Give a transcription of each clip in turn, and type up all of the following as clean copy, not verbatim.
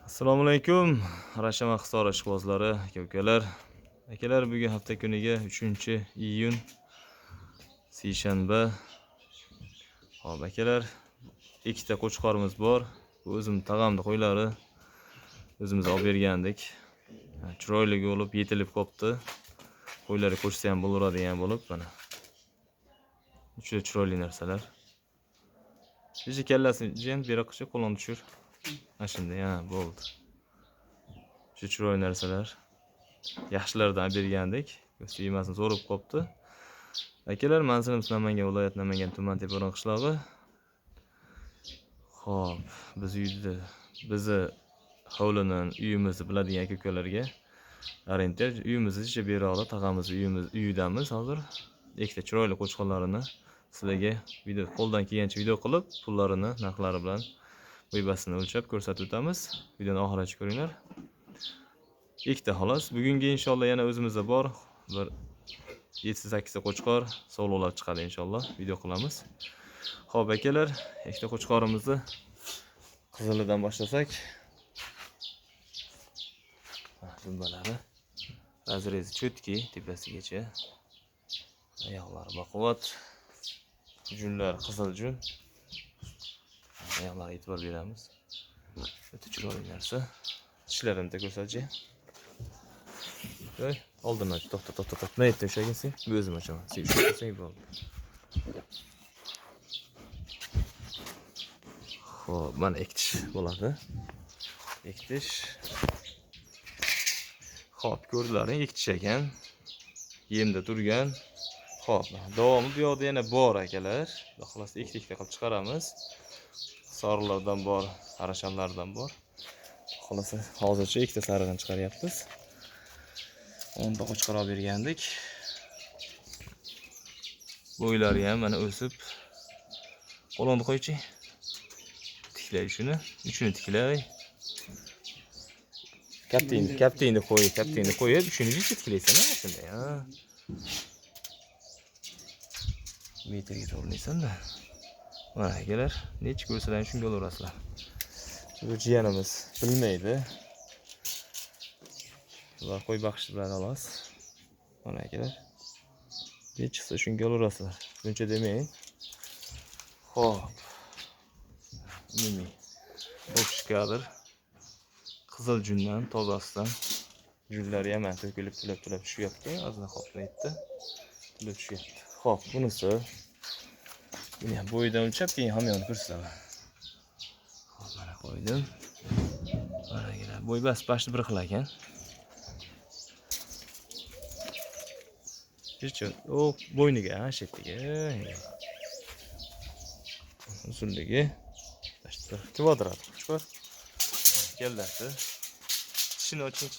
Assalomu alaykum. Rashama Hisor ishqibozlari, aka-ukalar. Akalar, bugun hafta kuniga 3-iyun seshanba. Xo'p, akalar, ikkita qo'chqorimiz bor. Bu o'zim tag'amni qo'ylari. O'zimiz olib bergandik. Chiroyli bo'lib, yetilib qopti. Qo'ylari qo'shsa ham bo'laveradigan bo'lib, mana. Juda chiroyli narsalar. Bizi kallasini jen beroqchi qo'lini tushir. Mana shunday, ha, bo'ldi. Shu chiroyli narsalar. Yaxshilardan bergandik. Siymasini so'rib qopti. Akalar, manzilimiz Namangan viloyati Namangan tuman Teparon qishlog'i. Xo'p, bizni hovlini, uyimizni biladigan aka-ukalarga orientir uyimizni ichib bera oladi. Tag'amiz uyidamiz hozir. Ikkita chiroyli qo'chqorlarini sizlarga qo'ldan kelgancha video qilib, pullarini, narxlari bilan bo'ybasini o'lchab ko'rsatib o'tamiz. Videoni oxirigacha ko'ringlar. Ikkita xolos. Bugungi inshaalloh yana o'zimizda bor bir 7-8 ta qo'chqor sovg'alar chiqadi inshaalloh. Video qilamiz. Xo'p, akalar, ikkita qo'chqorimizni qizilidan boshlasak. Dumbalari razrezi cho'tki, tepasigacha. Oyoqlari baquvvat. Junlar qizil jun. Oyoqlarga e'tibor beramiz. O'ta chiroyli narsa. Tishlarini da ko'rsatchi. Voy, oldindan to'xta. Nima aytdi o'shagin sen? Bu o'zim ochaman. Sen ushlab bo'ldi. Xo'p, mana ikkitish bo'ladi. Ikkitish. Xo'p, ko'rdilaring, ikkitish ekan. Yemda turgan. Xo'p, davomi bu yoqda yana bor akalar. Xolos ikkita qilib chiqaramiz. Sariqlardan bor, arashanlardan bor. Xolos hozircha ikkita sariqni chiqaryapmiz. 10 ta qo'chqor olib bergandik. Bo'ylari ham mana o'sib. Qo'lini qo'ychi. Tiklay shuni. Uchini tiklay. Kapteyni qo'yib, shuni tiklaysan, shunday, ha. Metrga to'g'rilaysan-da. Mana akalar, nechta ko'rsalar shunga olaverasizlar. Bu jiyanimiz bilmaydi. Va qo'y baxshi bilan olasiz. Mana akalar. Ne chiqsa shunga olaverasizlar. Buncha demang. Xo'p. Nima? O'pishkadir. Qizil jundan, tozasidan. Junlari ham to'kilib tilab tushyapti. Ozgina qoplayapti. Tilab tushyapti. Xo'p, bunisi buni ham bo'yidan o'lchab, keyin hamyonni ko'rsataman. Xo'p, mana qo'ydim. Mana kelar. Bo'y basti bir xil ekan. Kecha, o bo'yniga, ha, shetiga. Uzunligi kvadrat. Chiqar. Keldi. Tishini oching.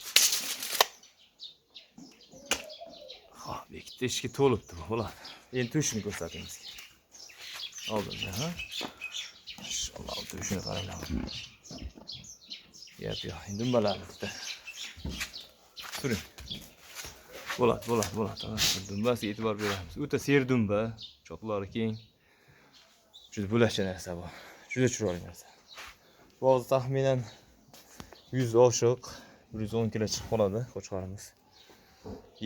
Xo'p, ikkita tishga to'libdi bu bo'ladi. Endi tushini ko'rsatamiz. Oldinda, ha? Inshaalloh tushini qaranglar. Yo'q, endi dumbalarni bitta. Turing. Bo'ladi. Dumbasiga e'tibor beramiz. O'ta ser dumba, chotlari keng. Juda bo'lashcha narsa bu. Juda chiroyli narsa. Bu hozir taxminan 100 oshiq, 110 kilo chiqib qoladi qo'chqorimiz.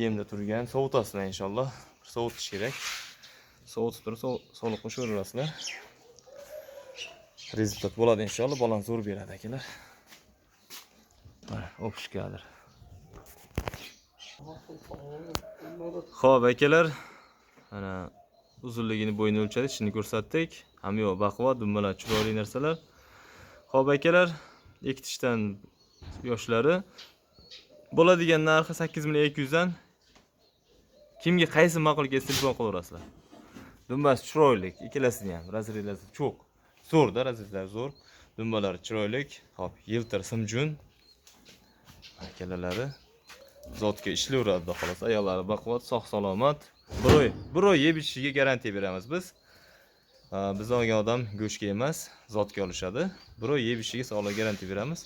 Yemda turgan, sovutasidan inshaalloh. Sovutish kerak. Sovutib turib, sog'liq qo'shaverasizlar. Rezultat bo'ladi inshaalloh, balans zo'r beradi akalar. Mana, o'pishkadir. Xo'p, akalar, mana uzunligini, bo'yini o'lchadik, shuni ko'rsatdik. Ham yo'q, baquvvat, dumbalar, chiroyli narsalar. Xo'p, akalar, ikkitishdan yoshlari bo'ladigan narxi 8200 dan. Kimga qaysi ma'qul kelsa telefon qilaverasizlar. Dumbasi chiroyli, ikkalasini ham razredlari cho'q. Zo'rda, razredlari zo'r. Dumbalari chiroyli. Xo'p, yiltir simjun. Akalalari zotga ishlayveradi, xolos. Ayoqlari baquvvat, sog' salomat. Bir oy yeb ichishiga garantiya beramiz biz. Biz olgan odam go'shtga emas, zotga olishadi. Bir oy yeb ichishiga sog'liq garantiya beramiz.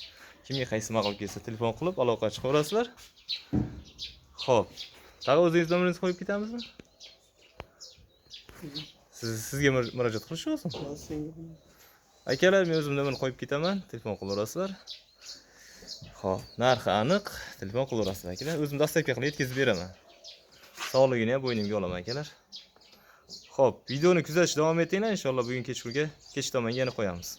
Kimga qaysi ma'qul kelsa telefon qilib aloqa chiqaverasizlar. Xo'p. Tag'i o'zingiz nomeringizni qo'yib ketamizmi? Sizga murojaat qilish olsin. Akalar, men o'zim nomerni qo'yib ketaman, telefon qilaverasizlar. Xo'p, narxi aniq. Telefon qilaverasiz akalar. O'zim dostavka qilib yetkazib beraman. Sog'ligini ham bo'ynimga olaman akalar. Xo'p, videoni kuzatishda davom etinglar. Inshaalloh bugun kechqurunga tomon yana qo'yamiz.